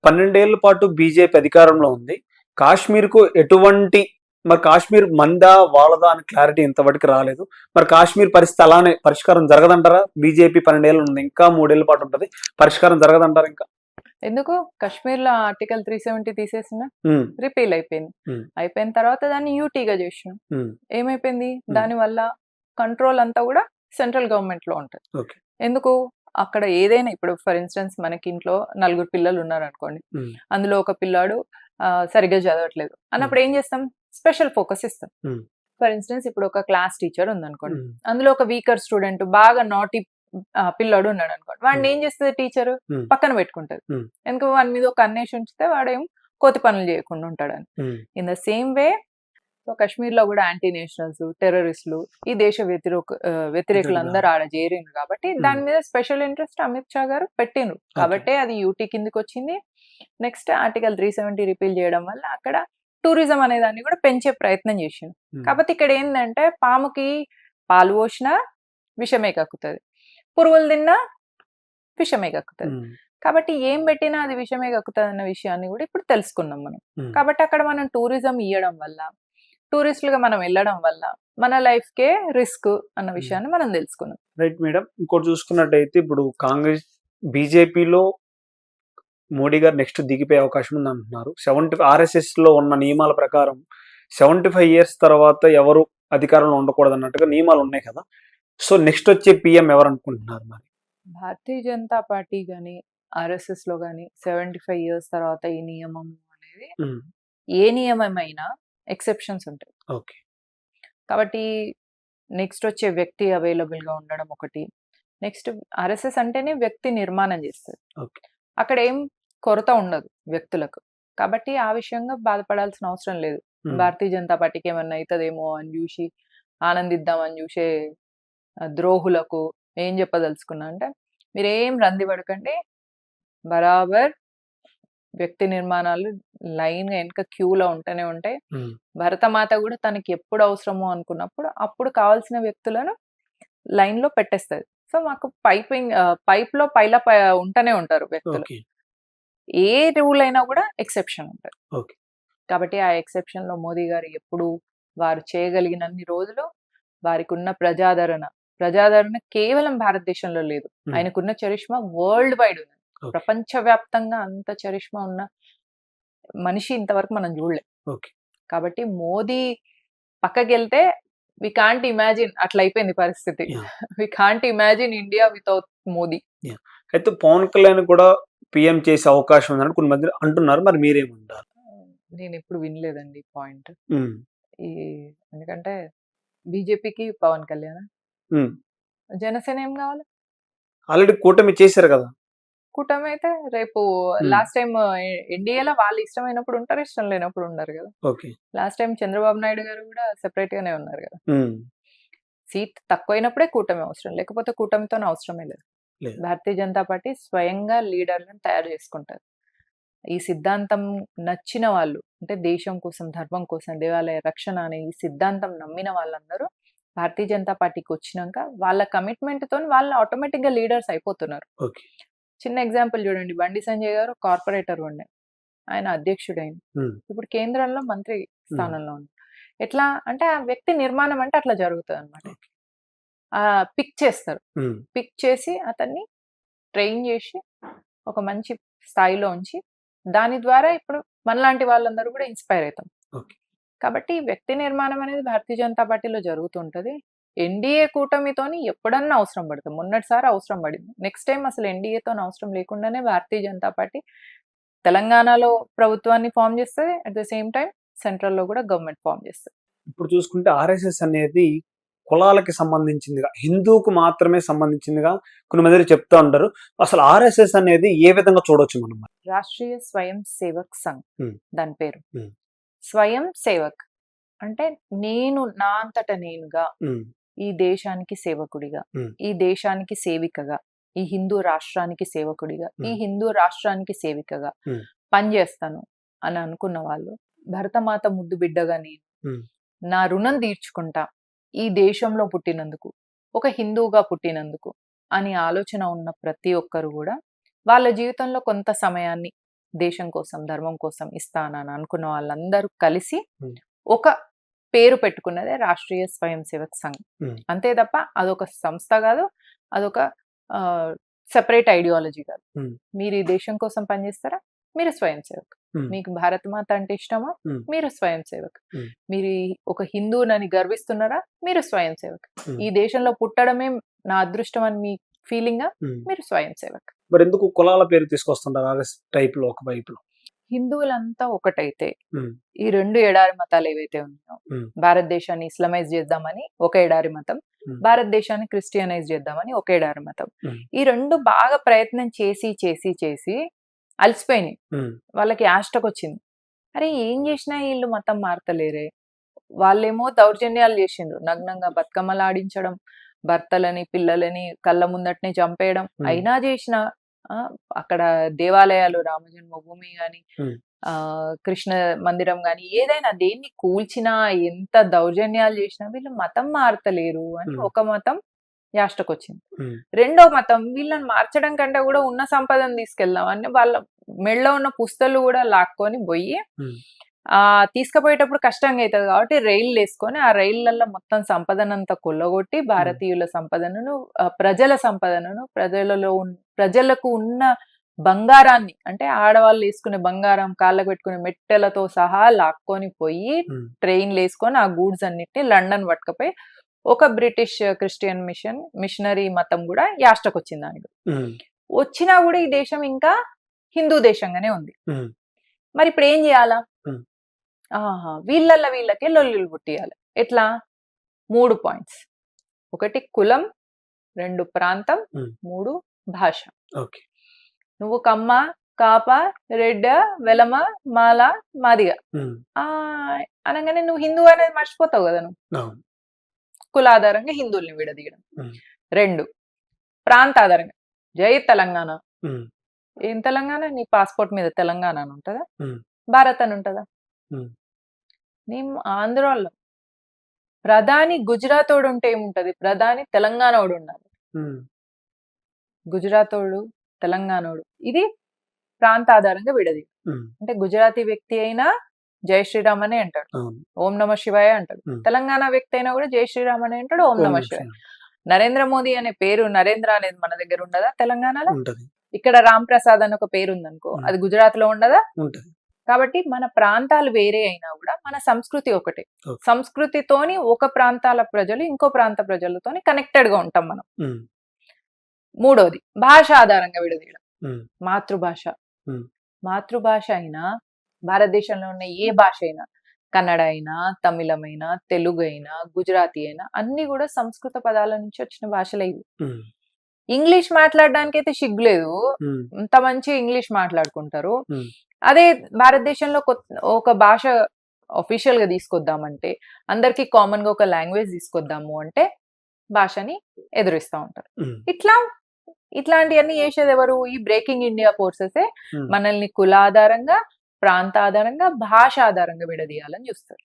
12 ఏళ్ల పాటు బీజేపీ అధికారంలో ఉంది. కాశ్మీర్‌కు ఎటువంటి మరి కాశ్మీర్ మనదా? వాళ్ళదా? అని క్లారిటీ ఇంతవరకు రాలేదు. మరి కాశ్మీర్ పరిస్థితి అలానే పరిష్కారం జరగదంటారా? బీజేపీ 12 ఏళ్ళు ఉంది. ఇంకా 3 ఏళ్ల పాటు ఉంటది. పరిష్కారం జరగదంటారా ఇంకా? ఎందుకు కశ్మీర్‌లో ఆర్టికల్ 370 తీసేసిన హ్మ్. రిపీల్ అయిపోయింది. హ్మ్. అయిపోయిన తర్వాత దాన్ని యూటీగా చేసినాం. హ్మ్. ఏమైపోయింది? దానివల్ల కంట్రోల్ అంతా కూడా సెంట్రల్ గవర్నమెంట్‌లో ఉంటది. ఓకే. ఎందుకు? అక్కడ ఏదైనా ఇప్పుడు ఫర్ ఇన్‌స్టెన్స్ మనకి ఇంట్లో నలుగురు పిల్లలు ఉన్నారనుకోండి. హ్మ్. అందులో ఒక పిల్లాడు సరిగ్గా చదవట్లేదు అన్నప్పుడు ఏం చేస్తాం? స్పెషల్ ఫోకస్ ఇస్తాం. హ్మ్. ఫర్ ఇన్‌స్టెన్స్ ఇప్పుడు ఒక క్లాస్ టీచర్ ఉందనుకోండి. హ్మ్. అందులో ఒక వీకర్ స్టూడెంట్ బాగా నాటీ పిల్లోడు ఉన్నాడనుకోండి. వాడిని ఏం చేస్తది టీచరు? హ్మ్. పక్కన పెట్టుకుంటది. హ్మ్. ఎందుకు వాని మీద ఒక కన్నేసి ఉంచితే వాడేం కోతి పనులు చేయకుండా ఉంటాడని. హ్మ్. In the same way so కశ్మీర్‌లో గూడా యాంటీ నేషనల్స్, టెర్రరిస్టులు, ఈ దేశ వ్యతిరేకులందరూ ఆడ చేరిండ్రు కాబట్టి దాని మీద స్పెషల్ ఇంట్రెస్ట్ అమిత్ షా గారు పెట్టిండ్రు. కాబట్టే అది యూటీ కిందకొచ్చింది. నెక్స్ట్ ఆర్టికల్ 370 రిపీల్ చేయడం వల్ల అక్కడ టూరిజం అనే దాన్ని కూడా పెంచే ప్రయత్నం చేసిండ్రు. కాపోతే ఇక్కడ ఏందంటే పాముకి పాలు పోసినా విషమే కక్కుతది. పురుగులు తిన్నా విషమే కక్కుతది. కాబట్టి ఏం పెట్టినా అది విషమే కక్కుతదన్న విషయాన్ని కూడా ఇప్పుడు తెలుసుకున్నాం మనం. కాబట్టి అక్కడ మనం టూరిజం ఇయ్యడం వల్ల, టూరిస్టులుగా మనం వెళ్ళడం వల్ల మన లైఫ్‌కే రిస్క్ అన్న విషయాన్ని మనం తెలుసుకున్నాం. Right madam. ఇంకోటి చూసుకున్నట్టయితే ఇప్పుడు కాంగ్రెస్, బీజేపీలో మోడీ గారు నెక్స్ట్ దిగిపోయే అవకాశం ఉందంటున్నారు. ఆర్ఎస్ఎస్‌లో ఉన్న నియమాల ప్రకారం 75 ఇయర్స్ తర్వాత ఎవరు అధికారంలో ఉండకూడదన్నట్టుగా నియమాలున్నాయి కదా! సో, నెక్స్ట్ వచ్చే పీఎం ఎవరనుకుంటున్నారు మరి? భారతీయ జనతా పార్టీ గాని, ఆర్ఎస్ఎస్‌లో గాని 75 ఇయర్స్ తర్వాత ఈ నియమం అనేది హ్మ్. ఏ నియమమైనా ఎక్సెప్షన్స్ ఉంటాయి. ఓకే. కాబట్టి నెక్స్ట్ వచ్చే వ్యక్తి అవైలబుల్‌గా ఉండడం ఒకటి. నెక్స్ట్ ఆర్ఎస్ఎస్ అంటేనే వ్యక్తి నిర్మాణం చేస్తది. ఓకే. అక్కడ ఏం కొరత ఉండదు వ్యక్తులకు. కాబట్టి ఆ విషయంగా బాధపడాల్సిన అవసరం లేదు. భారతీయ జనతా పార్టీకి ఏమన్నా అయితదేమో అని జూసి ఆనందిద్దామని జూసే ద్రోహులకు ఏం చెప్పదలుచుకున్నా అంటే మీరేం రంది పడకండి. బరాబర్ వ్యక్తి నిర్మాణాలు లైన్‌గా ఎనక క్యూలో ఉంటూనే ఉంటాయి. భరతమాత గూడా తనకి ఎప్పుడు అవసరమో అనుకున్నప్పుడు అప్పుడు కావాల్సిన వ్యక్తులను లైన్‌లో పెట్టేస్తది. సో, మాకు పైప్‌లో పైలా ఉంటనే ఉంటారు వ్యక్తులు. ఓకే. ఏ రూల్ అయినా గూడా ఎక్సెప్షన్ ఉంటది. ఓకే. కాబట్టి ఆ ఎక్సెప్షన్‌లో మోదీ గారు ఎప్పుడు వారు చేయగలిగినన్ని రోజులు వారికున్న ప్రజాదరణ కేవలం భారతదేశంలో లేదు. ఆయనకున్న చరిష్మా వరల్డ్ వైడ్ ఉంది. ప్రపంచవ్యాప్తంగా అంత చరిష్మా ఉన్న మనిషి ఇంతవరకు మనం జూడలే. ఓకే. కాబట్టి మోదీ పక్కకెళ్తే వి కాంట్ ఇమాజిన్ అట్లయిపోయింది పరిస్థితి. Yeah! We can't imagine India without Modi. Yeah! అయితే పవన్ కళ్యాణ్ కూడా పీఎం చేసే అవకాశం ఉందని కొన్ని మంది అంటున్నారు. మరి మీరేమంటారు? నేనెప్పుడు వినలేదండి పాయింట్. హ్మ్. ఈ ఎందుకంటే బీజేపీకి పవన్ కళ్యాణ్. హ్మ్. జనసేన ఏం గావాలి? ఆల్రెడీ కూటమి చేశారు కదా! కూటమైతే రేపు లాస్ట్ టైమ్ ఎన్‌డీఏలో వాళ్ళు ఇష్టమైనప్పుడు ఉంటారు. ఇష్టం లేనప్పుడు ఉండరు గదా! Okay. Last time Chandrababu Naidu గారు గూడా సెపరేట్ గానే ఉన్నారు గదా! హ్మ్. సీట్ తక్కువైనప్పుడే కూటమి అవసరం. లేకపోతే కూటమితోని అవసరమే లేదు. లేదు. భారతీయ జనతా పార్టీ స్వయంగా లీడర్‌లను తయారు చేసుకుంటది. ఈ సిద్ధాంతం నచ్చిన వాళ్ళు అంటే దేశం కోసం, ధర్మం కోసం, దేవాలయ రక్షణ అనే ఈ సిద్ధాంతం నమ్మిన వాళ్ళందరూ భారతీయ జనతా పార్టీకొచ్చినంక వాళ్ళ కమిట్మెంట్‌తోని వాళ్ళు ఆటోమేటిక్‌గా లీడర్స్ అయిపోతున్నారు. ఓకే. చిన్న ఎగ్జాంపుల్ చూడండి. బండి సంజయ్ గారు కార్పొరేటర్ ఉండే. ఆయన అధ్యక్షుడయిండు. ఇప్పుడు కేంద్రంలో మంత్రి స్థానంలో ఉన్నారు. ఎట్లా అంటే ఆ వ్యక్తి నిర్మాణం అంటే అట్లా జరుగుతదనమాట. పిక్ చేస్తారు. పిక్ చేసి అతన్ని ట్రైన్ చేసి ఒక మంచి స్థాయిలో ఉంచి దాని ద్వారా ఇప్పుడు మనలాంటి వాళ్ళందరూ కూడా ఇన్‌స్పైర్ అయితాం. ఓకే. కాబట్టి వ్యక్తి నిర్మాణం అనేది భారతీయ జనతా పార్టీలో జరుగుతుంటది. ఎన్‌డీఏ కూటమితోని ఎప్పుడన్నా అవసరం పడతది. మొన్నటిసారి అవసరం పడింది. నెక్స్ట్ టైమ్ అసలు ఎన్‌డీఏతోని అవసరం లేకుండానే భారతీయ జనతా పార్టీ తెలంగాణలో ప్రభుత్వాన్ని ఫార్మ్ చేస్తది. అట్ ద సేమ్ టైమ్ సెంట్రల్‌లో కూడా గవర్నమెంట్ ఫార్మ్ చేస్తది. ఇప్పుడు చూసుకుంటే ఆర్ఎస్ఎస్ అనేది కులాలకి సంబంధించిందిగా, హిందూకు మాత్రమే సంబంధించిందిగా కొంతమంది చెప్తా ఉంటారు. అసలు ఆర్ఎస్ఎస్ అనేది ఏ విధంగా చూడొచ్చు మనం? రాష్ట్రీయ స్వయం సేవక్ సంఘ్ దాని పేరు. హ్మ్. స్వయం సేవక్ అంటే నేను నా అంతట నేనుగా ఈ దేశానికి సేవకుడిగా, ఈ దేశానికి సేవికగా, ఈ హిందూ రాష్ట్రానికి సేవకుడిగా, ఈ హిందూ రాష్ట్రానికి సేవికగా పనిచేస్తాను అని అనుకున్న వాళ్ళు భరతమాత ముద్దు బిడ్డగా నేను నా రుణం తీర్చుకుంటా ఈ దేశంలో పుట్టినందుకు, ఒక హిందువుగా పుట్టినందుకు అని ఆలోచన ఉన్న ప్రతి ఒక్కరు కూడా వాళ్ళ జీవితంలో కొంత సమయాన్ని దేశం కోసం ధర్మం కోసం ఇస్తానని అనుకున్న వాళ్ళందరూ కలిసి Hmm. ఒక పేరు పెట్టుకున్నదే రాష్ట్రీయ స్వయం సేవక్ సంఘ్. Hmm. అంతే తప్ప అదొక సంస్థ కాదు, అదొక సెపరేట్ ఐడియాలజీ కాదు. Hmm. మీరు ఈ దేశం కోసం పనిచేస్తారా, మీరు స్వయం సేవక్. Hmm. మీకు భారత మాత అంటే ఇష్టమా, Hmm. మీరు స్వయం సేవక్. Hmm. మీరు ఒక హిందువునని గర్విస్తున్నారా, మీరు స్వయం సేవక్. Hmm. ఈ దేశంలో పుట్టడమే నా అదృష్టం అని మీ ఫీలింగా, Hmm. మీరు స్వయం సేవక్. మరి ఎందుకు కులాల పేరు తీసుకొస్తుంటారు ఆర్ఎస్ టైప్ లో ఒక వైపులో? హిందువులంతా ఒకటైతే Hmm. ఈ 2 ఎడారి మతాలు ఏవైతే ఉన్నాయో, Hmm. భారతదేశాన్ని ఇస్లామైజ్ చేద్దామని ఒక ఎడారి మతం, Hmm. భారతదేశాన్ని క్రిస్టియనైజ్ చేద్దామని ఒక ఎడారి మతం. Hmm. ఈ 2 బాగా ప్రయత్నం చేసి చేసి చేసి అలసిపోయినాయి. Hmm. వాళ్ళకి యాష్టకొచ్చింది. అరే ఏం చేసినా వీళ్ళు మతం మారతలేరే, వాళ్ళేమో దౌర్జన్యాలు చేసిండ్రు, నగ్నంగా బతుకమ్మలు ఆడించడం, భర్తలని పిల్లలని కళ్ళ ముందటనే చంపేయడం, Hmm. అయినా చేసిన అక్కడ దేవాలయాలు రామ జన్మభూమి గాని Hmm. కృష్ణ మందిరం గాని ఏదైనా దేన్ని కూల్చినా ఎంత దౌర్జన్యాలు చేసినా వీళ్ళు మతం మారతలేరు అని Hmm. ఒక మతం యాష్టకొచ్చింది. Hmm. రెండో మతం వీళ్ళని మార్చడం కంటే కూడా ఉన్న సంపదను తీసుకెళ్దాం అని వాళ్ళ మెడలో ఉన్న పుస్తలు కూడా లాక్కొని పోయి Hmm. తీసుకుపోయేటప్పుడు కష్టంగా అవుతుంది కాబట్టి రైళ్లు వేసుకొని ఆ రైళ్లలో మొత్తం సంపదనంతా కొల్లగొట్టి భారతీయుల సంపదను, ప్రజల సంపదను, ప్రజలకు ఉన్న బంగారాన్ని, అంటే ఆడవాళ్ళు వేసుకునే బంగారం, కాళ్ళకు పెట్టుకునే మెట్టెలతో సహా లాక్కొని పోయి Hmm. ట్రైన్లు వేసుకొని ఆ గూడ్స్ అన్నిటిని లండన్ పట్టుకపోయి ఒక బ్రిటిష్ క్రిస్టియన్ మిషనరీ మతం కూడా యాష్టకొచ్చింది దానికి. Hmm. వచ్చినా కూడా ఈ దేశం ఇంకా హిందూ దేశంగానే ఉంది. Hmm. మరి ఇప్పుడు ఏం చేయాలా? Hmm. వీళ్ళకే లొల్లులు పుట్టియాలి. ఎట్లా? 3 పాయింట్స్. 1 కులం, 2 ప్రాంతం, Hmm. 3 భాష. ఓకే. నువ్వు కమ్మ, కాప, రెడ్డ, వెలమ, మాల, మాదిగ Hmm. అనగానే నువ్వు హిందూ అనేది మర్చిపోతావు కదా. నువ్వు అవును. కులాధారంగా హిందువుల్ని విడదీయడం. Hmm. 2 ప్రాంత ఆధారంగా జై తెలంగాణ. Hmm. ఏం తెలంగాణ? నీ పాస్పోర్ట్ మీద తెలంగాణ అని ఉంటుందా, Hmm. భారత్ అని ఉంటుందా? Hmm. నీ ఆంధ్రాలో ప్రధాని గుజరాతోడు ఉంటే ఏముంటది, ప్రధాని తెలంగాణోడు ఉండాలి. Hmm. గుజరాతోడు, తెలంగాణోడు, ఇది ప్రాంత ఆధారంగా విడది. Hmm. అంటే గుజరాతీ వ్యక్తి అయినా జై శ్రీరామ్ అనే అంటాడు, అవును. ఓం నమ శివాయ అంటాడు. Hmm. తెలంగాణ వ్యక్తి అయినా కూడా జై శ్రీరామ్ అని అంటాడు, ఓం నమ శివాయ. నరేంద్ర మోదీ అనే పేరు, నరేంద్ర అనేది మన దగ్గర ఉండదా తెలంగాణలో? ఉంటది. ఇక్కడ రామ్ ప్రసాద్ అని ఒక పేరు ఉందనుకో, Hmm. అది గుజరాత్ లో ఉండదా? ఉంటది. కాబట్టి మన ప్రాంతాలు వేరే అయినా కూడా మన సంస్కృతి ఒకటే. Okay. సంస్కృతితోని ఒక ప్రాంతాల ప్రజలు ఇంకో ప్రాంత ప్రజలతోని కనెక్టెడ్ గా ఉంటాం మనం. Hmm. మూడోది భాష ఆధారంగా విడదీయడం. Hmm. మాతృభాష. Hmm. మాతృభాష అయినా, భారతదేశంలో ఉన్న ఏ భాష అయినా, కన్నడ అయినా, తమిళమైనా, తెలుగు అయినా, గుజరాతీ అయినా, అన్ని కూడా సంస్కృత పదాల నుంచి వచ్చిన భాషలే ఇవి. Hmm. ఇంగ్లీష్ మాట్లాడడానికి అయితే సిగ్గులేదు, Hmm. ఇంత మంచి ఇంగ్లీష్ మాట్లాడుకుంటారు. Hmm. అదే భారతదేశంలో ఒక భాష అఫీషియల్ గా తీసుకొద్దామంటే, అందరికి కామన్ గా ఒక లాంగ్వేజ్ తీసుకొద్దాము అంటే భాషని ఎదురిస్తా ఉంటారు. Hmm. ఇట్లాంటివన్నీ చేసేది ఎవరు? ఈ బ్రేకింగ్ ఇండియా ఫోర్సెసే Hmm. మనల్ని కులాధారంగా, ప్రాంత ఆధారంగా, భాష ఆధారంగా విడదీయాలని చూస్తారు.